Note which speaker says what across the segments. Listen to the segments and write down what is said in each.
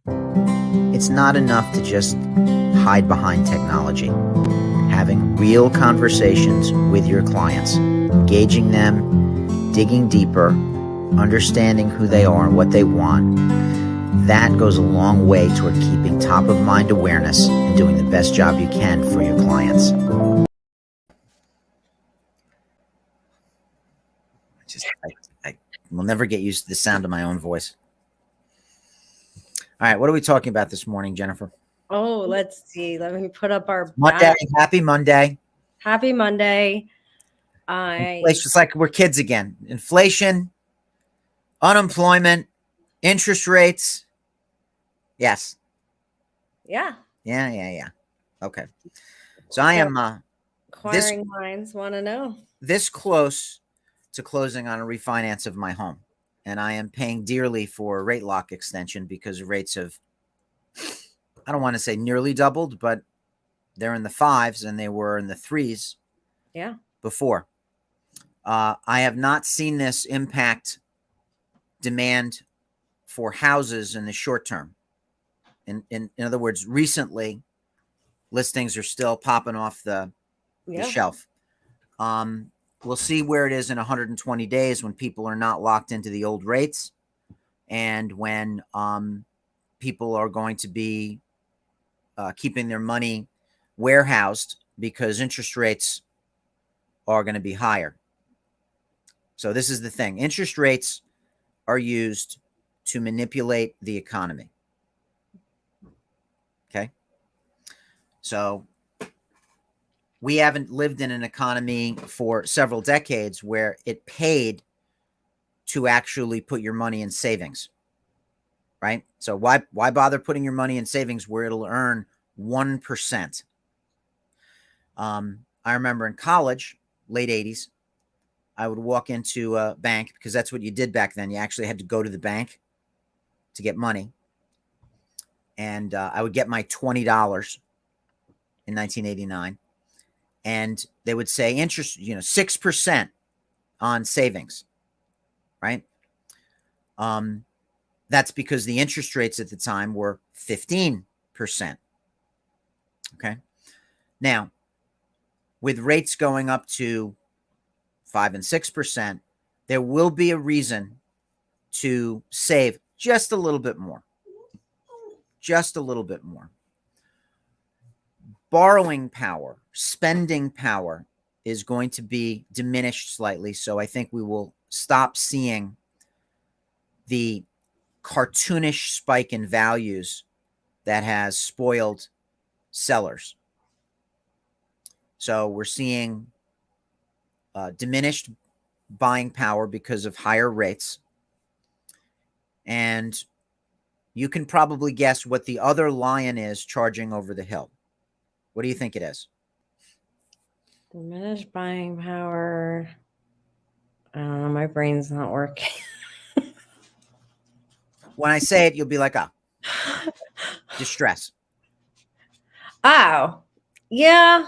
Speaker 1: It's not enough to just hide behind technology. Having real conversations with your clients, engaging them, digging deeper, understanding who they are and what they want, that goes a long way toward keeping top of mind awareness and doing the best job you can for your clients. I will never get used to the sound of my own voice. All right, what are we talking about this morning, Jennifer?
Speaker 2: Oh, let's see. Let me put up our
Speaker 1: Monday. Happy Monday.
Speaker 2: Happy Monday.
Speaker 1: It's like we're kids again. Inflation, unemployment, interest rates. Yes.
Speaker 2: Yeah.
Speaker 1: Yeah. Okay. So I am
Speaker 2: acquiring minds want to know.
Speaker 1: This close to closing on a refinance of my home. And I am paying dearly for a rate lock extension because rates have, I don't want to say nearly doubled, but they're in the 5s and they were in the 3s before. I have not seen this impact demand for houses in the short term. In other words, recently, listings are still popping off the shelf. We'll see where it is in 120 days when people are not locked into the old rates and when people are going to be keeping their money warehoused because interest rates are going to be higher. So this is the thing. Interest rates are used to manipulate the economy. Okay. So we haven't lived in an economy for several decades where it paid to actually put your money in savings, right? So why bother putting your money in savings where it'll earn 1%? I remember in college, late 80s, I would walk into a bank because that's what you did back then. You actually had to go to the bank to get money. And I would get my $20 in 1989. And they would say interest, 6% on savings, right? That's because the interest rates at the time were 15%. Okay. Now, with rates going up to 5 and 6%, there will be a reason to save just a little bit more. Just a little bit more. Borrowing power, spending power is going to be diminished slightly. So I think we will stop seeing the cartoonish spike in values that has spoiled sellers. So we're seeing diminished buying power because of higher rates. And you can probably guess what the other lion is charging over the hill. What do you think it is?
Speaker 2: Diminished buying power. I don't know. My brain's not working.
Speaker 1: When I say it, you'll be like, distress.
Speaker 2: Oh, yeah.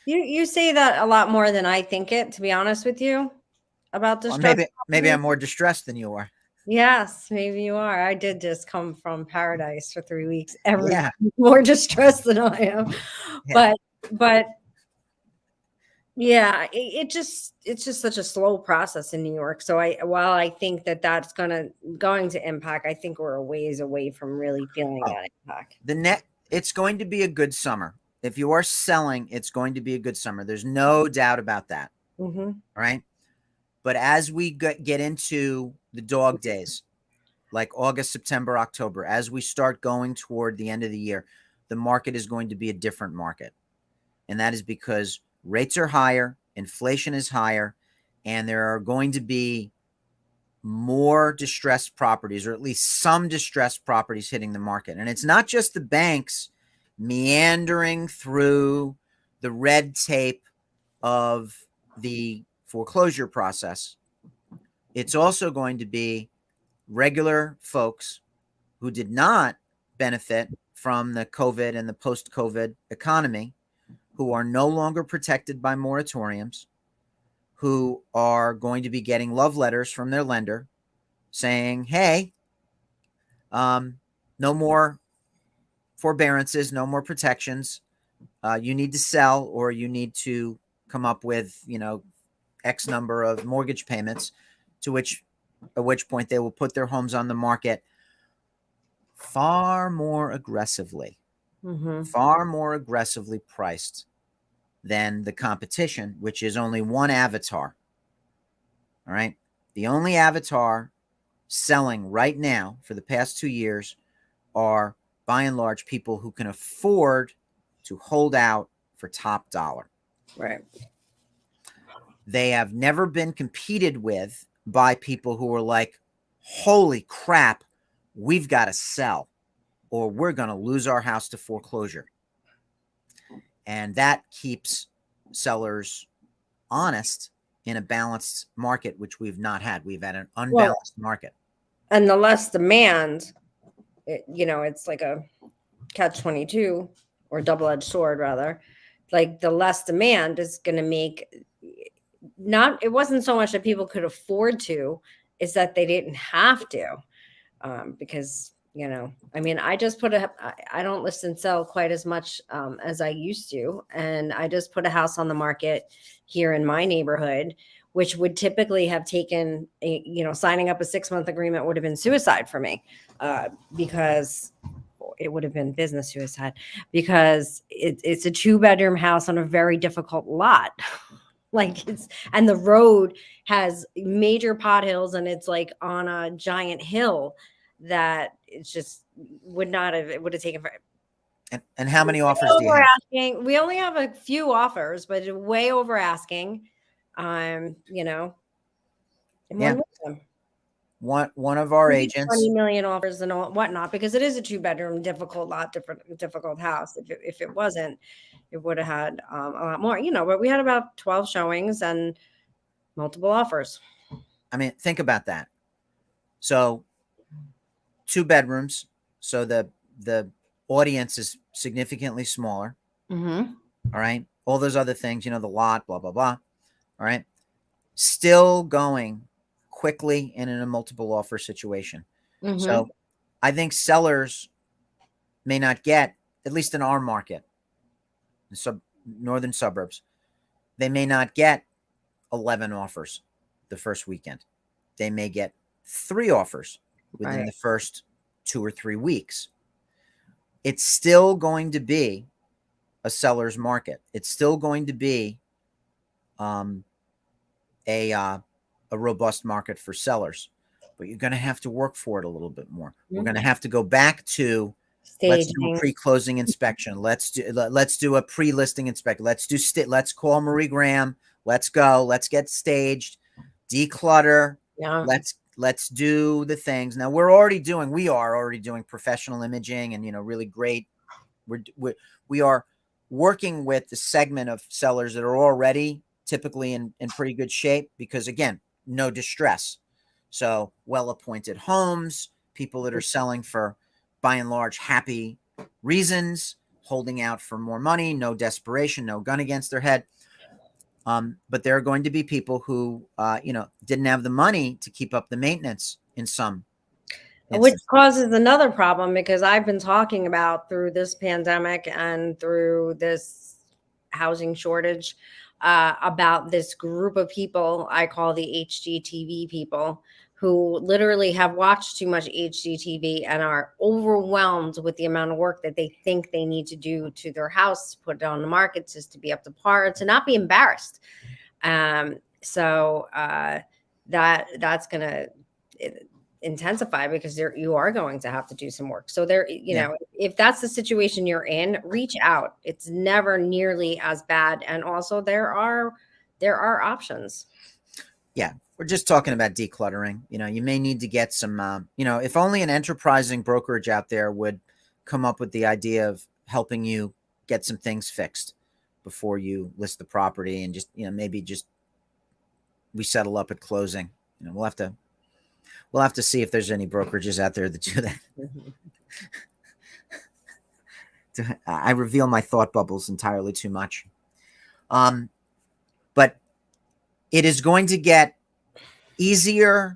Speaker 2: You say that a lot more than I think it, to be honest with you, about distress.
Speaker 1: Well, maybe I'm more distressed than you are.
Speaker 2: Yes, maybe you are. I did just come from paradise for 3 weeks. More distressed than I am. Yeah. But yeah, it's just such a slow process in New York. So while I think that's going to impact, I think we're a ways away from really feeling that impact.
Speaker 1: It's going to be a good summer. If you are selling, it's going to be a good summer. There's no doubt about that.
Speaker 2: Mm-hmm.
Speaker 1: Right? But as we get into the dog days, like August, September, October, as we start going toward the end of the year, the market is going to be a different market. And that is because rates are higher, inflation is higher, and there are going to be more distressed properties, or at least some distressed properties hitting the market. And it's not just the banks meandering through the red tape of the foreclosure process. It's also going to be regular folks who did not benefit from the COVID and the post-COVID economy, who are no longer protected by moratoriums, who are going to be getting love letters from their lender saying, hey, no more forbearances, no more protections. You need to sell, or you need to come up with, X number of mortgage payments, at which point they will put their homes on the market far more aggressively,
Speaker 2: Mm-hmm.
Speaker 1: far more aggressively priced than the competition, which is only one avatar. All right. The only avatar selling right now for the past 2 years are, by and large, people who can afford to hold out for top dollar.
Speaker 2: Right.
Speaker 1: They have never been competed with by people who are like, holy crap, we've got to sell or we're going to lose our house to foreclosure. And that keeps sellers honest in a balanced market, which we've not had. We've had an unbalanced market.
Speaker 2: And the less demand, it's like a catch-22 or double-edged sword, rather. Like the less demand is going to make it wasn't so much that people could afford to, is that they didn't have to. Because I mean, I don't list and sell quite as much as I used to, and I just put a house on the market here in my neighborhood, which would typically have taken signing up a 6-month agreement would have been suicide for me, because it would have been business suicide, because it's a 2-bedroom house on a very difficult lot. And the road has major pothills, and it's like on a giant hill that it's just it would have taken for.
Speaker 1: And how many offers do you have?
Speaker 2: Asking. We only have a few offers, but way over asking.
Speaker 1: Yeah. One of our agents,
Speaker 2: 20 million offers and whatnot, because it is a 2-bedroom, difficult house. If it wasn't, it would have had a lot more, but we had about 12 showings and multiple offers.
Speaker 1: I mean, think about that. So 2 bedrooms. So the audience is significantly smaller.
Speaker 2: Mm-hmm.
Speaker 1: All right. All those other things, the lot, blah, blah, blah. All right. Still going quickly and in a multiple offer situation.
Speaker 2: Mm-hmm.
Speaker 1: So I think sellers may not get, at least in our market, northern suburbs, they may not get 11 offers the first weekend. They may get 3 offers within the first 2 or 3 weeks. It's still going to be a seller's market. It's still going to be a robust market for sellers, but you're going to have to work for it a little bit more. Mm-hmm. We're going to have to go back to let's do a pre-closing inspection. Let's do a pre-listing inspection. Let's call Marie Graham. Let's go. Let's get staged. Declutter.
Speaker 2: Yeah.
Speaker 1: Let's do the things. Now we are already doing professional imaging and really great. We are working with the segment of sellers that are already typically in pretty good shape, because again, no distress. So well-appointed homes, people that are selling for, by and large, happy reasons, holding out for more money, no desperation, no gun against their head. But there are going to be people who, didn't have the money to keep up the maintenance in some instances.
Speaker 2: Which causes another problem, because I've been talking about, through this pandemic and through this housing shortage, about this group of people I call the HGTV people, who literally have watched too much HGTV and are overwhelmed with the amount of work that they think they need to do to their house, to put it on the market, just to be up to par, to not be embarrassed. So that's going to intensify, because you are going to have to do some work. So if that's the situation you're in, reach out. It's never nearly as bad. And also there are options.
Speaker 1: Yeah. We're just talking about decluttering. You may need to get some, if only an enterprising brokerage out there would come up with the idea of helping you get some things fixed before you list the property, and just, maybe just we settle up at closing. We'll have to see if there's any brokerages out there that do that. I reveal my thought bubbles entirely too much. But it is going to get easier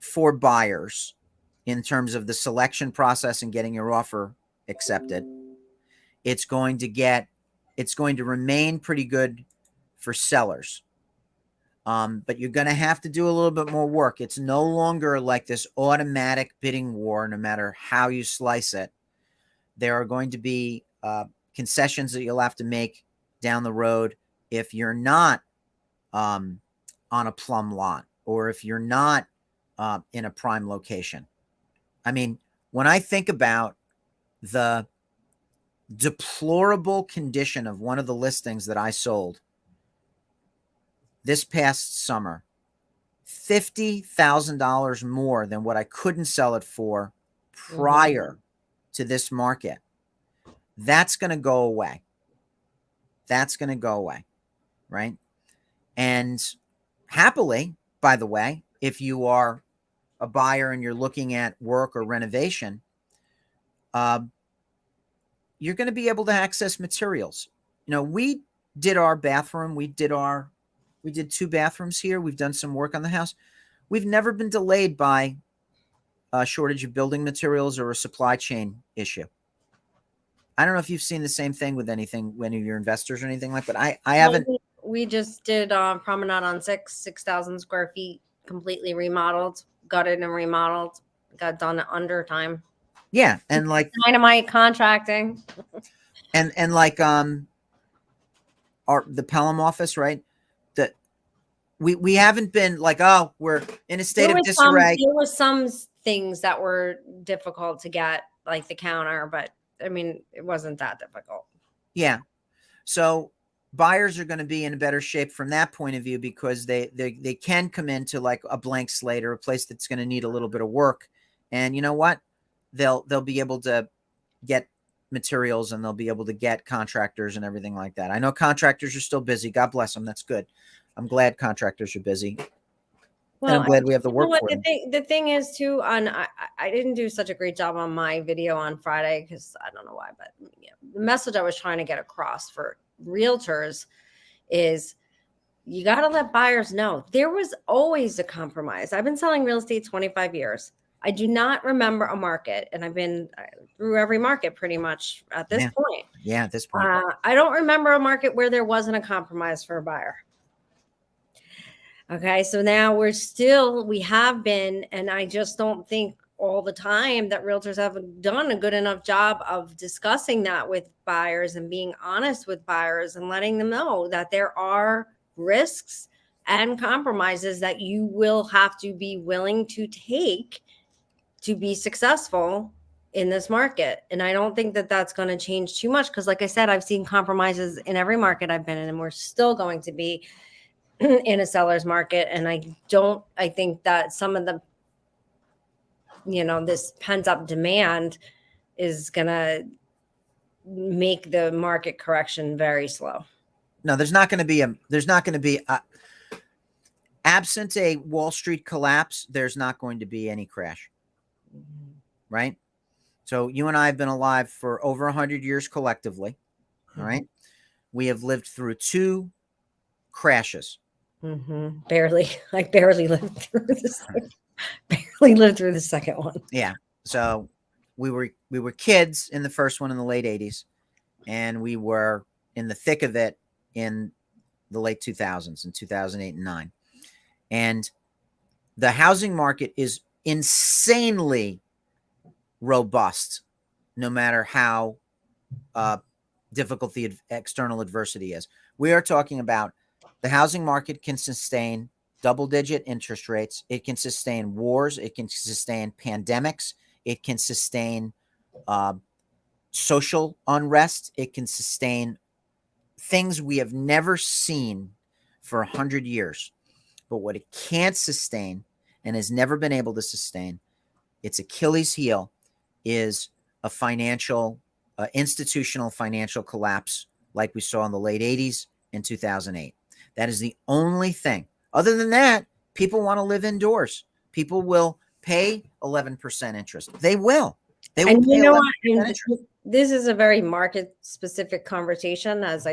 Speaker 1: for buyers in terms of the selection process and getting your offer accepted. It's going to remain pretty good for sellers. But you're going to have to do a little bit more work. It's no longer like this automatic bidding war, no matter how you slice it. There are going to be concessions that you'll have to make down the road if you're not on a plum lot, or if you're not in a prime location. I mean, when I think about the deplorable condition of one of the listings that I sold this past summer, $50,000 more than what I couldn't sell it for prior to this market. That's going to go away. That's going to go away, right? And happily, by the way, if you are a buyer and you're looking at work or renovation, you're going to be able to access materials. You know, we did our bathroom. We did 2 bathrooms here. We've done some work on the house. We've never been delayed by a shortage of building materials or a supply chain issue. I don't know if you've seen the same thing with anything, any of your investors or anything like that. I haven't.
Speaker 2: We just did Promenade on 6,000 square feet, completely remodeled, gutted and remodeled, got done under time.
Speaker 1: Yeah, and like
Speaker 2: dynamite contracting,
Speaker 1: and like the Pelham office, right? That we haven't been like, oh, we're in a state of disarray.
Speaker 2: There were some things that were difficult to get, like the counter, but I mean, it wasn't that difficult.
Speaker 1: Yeah. So buyers are going to be in a better shape from that point of view, because they can come into like a blank slate or a place that's going to need a little bit of work. And you know what? They'll be able to get materials, and they'll be able to get contractors and everything like that. I know contractors are still busy. God bless them. That's good. I'm glad contractors are busy. Well, and I'm glad we have the work for them.
Speaker 2: The thing is too, I didn't do such a great job on my video on Friday because I don't know why, but the message I was trying to get across for realtors is you got to let buyers know there was always a compromise. I've been selling real estate 25 years. I do not remember a market, and I've been through every market pretty much at this point.
Speaker 1: Yeah, at this point.
Speaker 2: I don't remember a market where there wasn't a compromise for a buyer. Okay, so now we have been, and I just don't think all the time that realtors have done a good enough job of discussing that with buyers and being honest with buyers and letting them know that there are risks and compromises that you will have to be willing to take to be successful in this market. And I don't think that that's going to change too much, because like I said, I've seen compromises in every market I've been in, and we're still going to be in a seller's market. And I think that some of the, this pent up demand is going to make the market correction very slow.
Speaker 1: No, there's not going to be absent a Wall Street collapse, there's not going to be any crash. Right? So you and I have been alive for over 100 years collectively. All right. We have lived through 2 crashes.
Speaker 2: Barely. I barely lived through this. Barely lived through the second one.
Speaker 1: Yeah. So we were kids in the first one in the late 80s, and we were in the thick of it in the late 2000s, in 2008 and 9. And the housing market is insanely robust, no matter how difficult the external adversity is. We are talking about the housing market can sustain double-digit interest rates. It can sustain wars. It can sustain pandemics. It can sustain social unrest. It can sustain things we have never seen for 100 years. But what it can't sustain, and has never been able to sustain, its Achilles heel, is a institutional financial collapse like we saw in the late 80s and 2008. That is the only thing. Other than that, people want to live indoors. People will pay 11% interest. They will. They will.
Speaker 2: And you know what? this is a very market specific conversation. As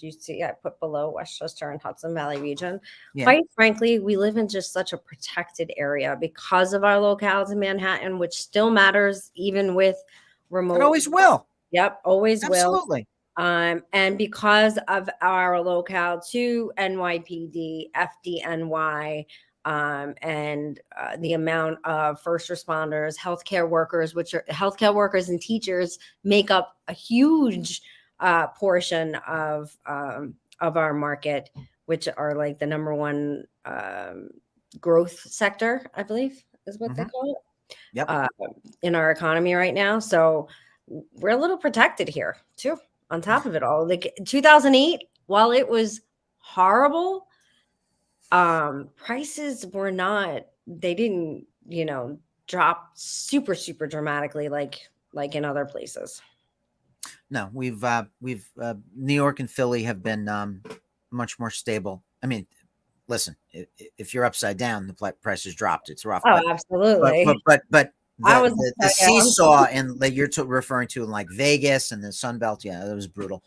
Speaker 2: you see, I put below Westchester and Hudson Valley region.
Speaker 1: Yeah,
Speaker 2: Quite frankly, we live in just such a protected area because of our locales in Manhattan, which still matters even with
Speaker 1: it
Speaker 2: remote.
Speaker 1: always will.
Speaker 2: Yep, always will.
Speaker 1: Absolutely.
Speaker 2: And because of our locale to NYPD, FDNY, and the amount of first responders, healthcare workers, which are healthcare workers and teachers, make up a huge portion of our market, which are like the number one growth sector, I believe, is what they
Speaker 1: Hmm.
Speaker 2: call it,
Speaker 1: Yep.
Speaker 2: in our economy right now. So we're a little protected here too. On top of it all, like 2008, while it was horrible, prices were not. They didn't, drop super dramatically like in other places.
Speaker 1: No, New York and Philly have been much more stable. I mean, listen, if you're upside down, the prices dropped. It's rough,
Speaker 2: Oh,
Speaker 1: but
Speaker 2: absolutely.
Speaker 1: but but but
Speaker 2: I was
Speaker 1: the
Speaker 2: yeah,
Speaker 1: seesaw and that you're referring to in like Vegas and the Sun Belt, yeah, that was brutal.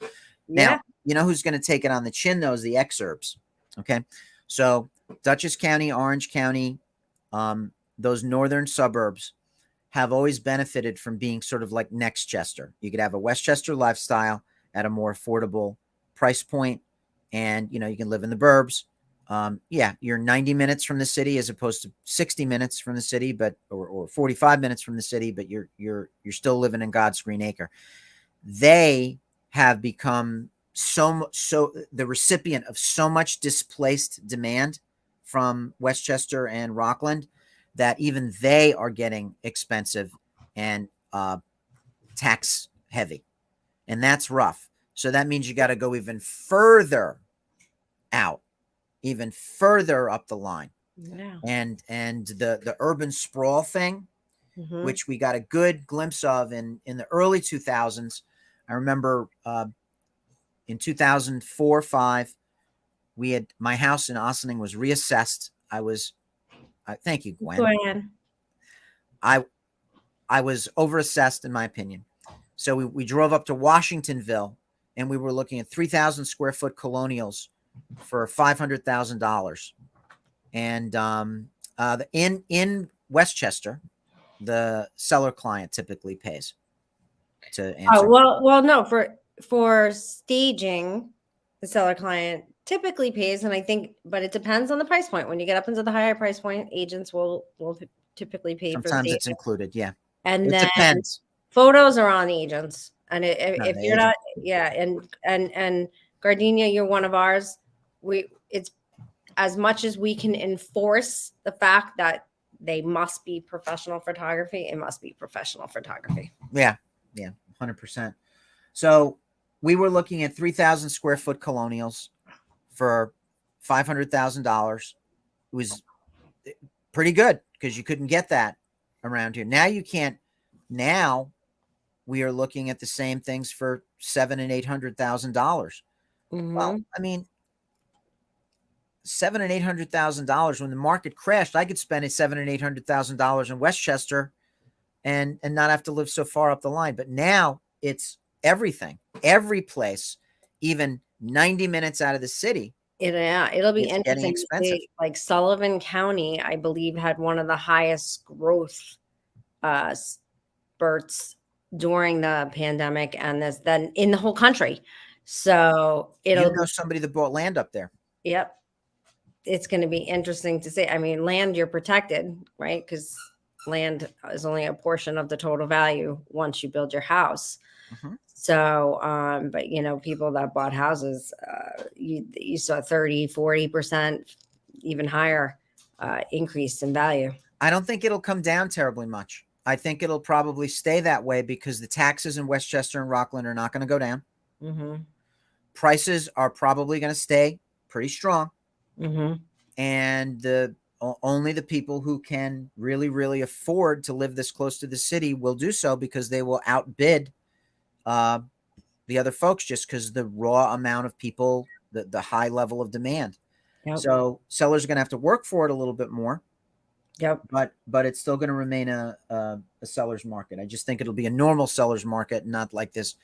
Speaker 1: Now,
Speaker 2: yeah.
Speaker 1: you know who's going to take it on the chin though is the exurbs. Okay, so Dutchess County, Orange County, those northern suburbs have always benefited from being sort of like Nextchester. You could have a Westchester lifestyle at a more affordable price point, and you can live in the burbs. Yeah, you're 90 minutes from the city as opposed to 60 minutes from the city, but or 45 minutes from the city, but you're still living in God's green acre. They have become so the recipient of so much displaced demand from Westchester and Rockland that even they are getting expensive and tax heavy, and that's rough. So that means you got to go even further out, even further up the line,
Speaker 2: Yeah.
Speaker 1: and the urban sprawl thing,
Speaker 2: Hmm.
Speaker 1: which we got a good glimpse of in the early 2000s. I remember in 2004-5, we had my house in Ossining was reassessed. Thank you,
Speaker 2: Go
Speaker 1: Gwen.
Speaker 2: ahead.
Speaker 1: I I was overassessed in my opinion. So we drove up to Washingtonville and we were looking at 3,000 square foot colonials for $500,000. And in Westchester, the seller client typically pays to
Speaker 2: Oh,
Speaker 1: answer.
Speaker 2: well, no, for staging, the seller client typically pays, and I think, but it depends on the price point. When you get up into the higher price point, agents will typically pay for
Speaker 1: Sometimes
Speaker 2: staging,
Speaker 1: it's included. Yeah,
Speaker 2: and
Speaker 1: it
Speaker 2: then
Speaker 1: depends.
Speaker 2: photos are on agents. And
Speaker 1: No,
Speaker 2: if
Speaker 1: the
Speaker 2: you're
Speaker 1: agent.
Speaker 2: not, yeah, and Gardenia, you're one of ours. It's as much as we can enforce the fact that they must be professional photography, it must be professional photography.
Speaker 1: Yeah, yeah, 100%. So we were looking at 3,000 square foot colonials for $500,000. It was pretty good because you couldn't get that around here. Now you can't. Now we are looking at the same things for $700,000 and $800,000. Well,
Speaker 2: Mm-hmm.
Speaker 1: I mean, $700,000 and $800,000 when the market crashed, I could spend $700,000 and $800,000 in Westchester and not have to live so far up the line. But now it's everything, every place, even 90 minutes out of the city,
Speaker 2: Yeah, it'll be
Speaker 1: it's getting
Speaker 2: interesting to
Speaker 1: expensive.
Speaker 2: see. Like Sullivan County, I believe, had one of the highest growth spurts during the pandemic, and this then in the whole country. So
Speaker 1: You
Speaker 2: it'll
Speaker 1: know
Speaker 2: be,
Speaker 1: somebody that bought land up there.
Speaker 2: yep, it's going to be interesting to see. I mean, land, you're protected, right? Because land is only a portion of the total value once you build your house.
Speaker 1: Mm-hmm.
Speaker 2: So, but people that bought houses, you saw 30-40%, even higher increase in value.
Speaker 1: I don't think it'll come down terribly much. I think it'll probably stay that way because the taxes in Westchester and Rockland are not going to go down.
Speaker 2: Mm-hmm.
Speaker 1: Prices are probably going to stay pretty strong.
Speaker 2: Mm-hmm.
Speaker 1: And only the people who can really afford to live this close to the city will do so because they will outbid the other folks just because the raw amount of people, the high level of demand.
Speaker 2: Yep.
Speaker 1: So sellers are going to have to work for it a little bit more.
Speaker 2: Yep.
Speaker 1: but it's still going to remain a seller's market. I just think it'll be a normal seller's market, not like this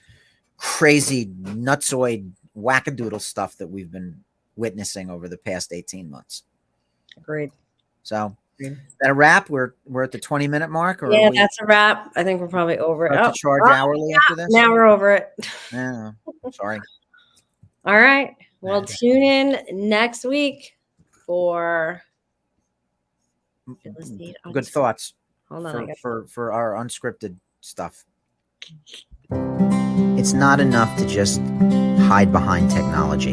Speaker 1: crazy nutsoid wackadoodle stuff that we've been witnessing over the past 18 months.
Speaker 2: Agreed.
Speaker 1: So is that a wrap? We're at the 20-minute mark, or
Speaker 2: Yeah, that's a wrap. I think we're probably over it.
Speaker 1: to charge hourly after this?
Speaker 2: Now we're over it.
Speaker 1: Yeah, sorry.
Speaker 2: All right. Well, tune in next week for
Speaker 1: Good thoughts.
Speaker 2: Hold on,
Speaker 1: for our unscripted stuff. It's not enough to just hide behind technology.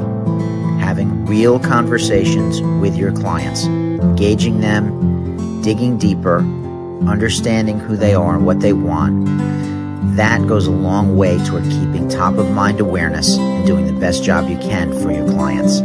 Speaker 1: Having real conversations with your clients, engaging them, digging deeper, understanding who they are and what they want, that goes a long way toward keeping top of mind awareness and doing the best job you can for your clients.